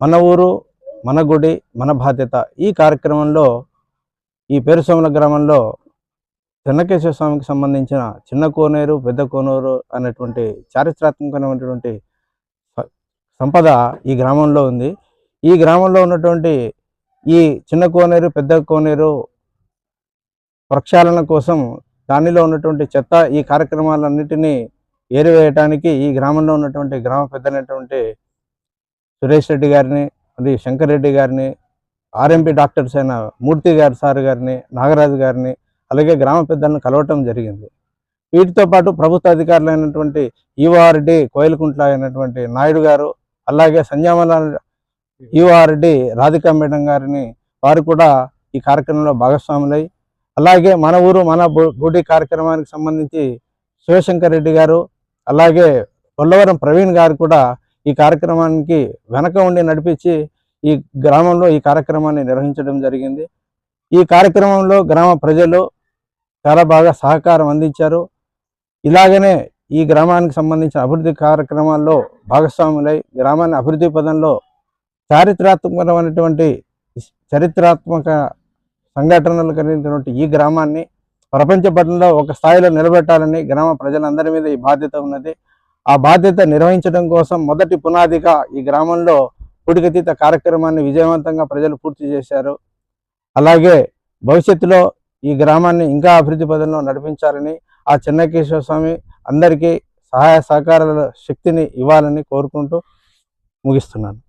మన ఊరు మన గుడి మన బాధ్యత ఈ కార్యక్రమంలో ఈ పేరుసోమల గ్రామంలో చెన్నకేశవ స్వామికి సంబంధించిన చిన్న కోనేరు పెద్ద కోనేరు అనేటువంటి చారిత్రాత్మకమైనటువంటి సంపద ఈ గ్రామంలో ఉంది. ఈ గ్రామంలో ఉన్నటువంటి ఈ చిన్న కోనేరు పెద్ద కోనేరు ప్రక్షాళన కోసం దానిలో ఉన్నటువంటి చెత్త ఈ కార్యక్రమాలన్నిటినీ ఏరివేయటానికి ఈ గ్రామంలో ఉన్నటువంటి గ్రామ పెద్దనటువంటి సురేష్ రెడ్డి గారిని, మరియు శంకర్ రెడ్డి గారిని, ఆర్ఎంపీ డాక్టర్స్ అయిన మూర్తి గారి సార్ గారిని, నాగరాజు గారిని, అలాగే గ్రామ పెద్దలను కలవటం జరిగింది. వీటితో పాటు ప్రభుత్వ అధికారులైనటువంటి ఈఓఆర్డి కోయిలకుంట్ల అయినటువంటి నాయుడు గారు, అలాగే సంజామల ఈఓఆర్డి రాధికా మేడం గారిని వారు కూడా ఈ కార్యక్రమంలో భాగస్వాములై, అలాగే మన ఊరు మన గుడి కార్యక్రమానికి సంబంధించి శివశంకర్ రెడ్డి గారు, అలాగే కొల్లవరం ప్రవీణ్ గారు కూడా ఈ కార్యక్రమానికి వెనక ఉండి నడిపించి ఈ గ్రామంలో ఈ కార్యక్రమాన్ని నిర్వహించడం జరిగింది. ఈ కార్యక్రమంలో గ్రామ ప్రజలు చాలా బాగా సహకారం అందించారు. ఇలాగనే ఈ గ్రామానికి సంబంధించిన అభివృద్ధి కార్యక్రమాల్లో భాగస్వాములై గ్రామాన్ని అభివృద్ధి పదంలో చారిత్రాత్మక సంఘటనలు కలిగినటువంటి ఈ గ్రామాన్ని ప్రపంచ పటంలో ఒక స్థాయిలో నిలబెట్టాలని గ్రామ ప్రజలందరి మీద ఈ బాధ్యత ఉన్నది. ఆ బాధ్యత నిర్వహించడం కోసం మొదటి పునాదిగా ఈ గ్రామంలో పూడికతీత కార్యక్రమాన్ని విజయవంతంగా ప్రజలు పూర్తి చేశారు. అలాగే భవిష్యత్తులో ఈ గ్రామాన్ని ఇంకా అభివృద్ధి పదంలో నడిపించాలని ఆ చెన్నకేశవ స్వామి అందరికీ సహాయ సహకారాల శక్తిని ఇవ్వాలని కోరుకుంటూ ముగిస్తున్నాను.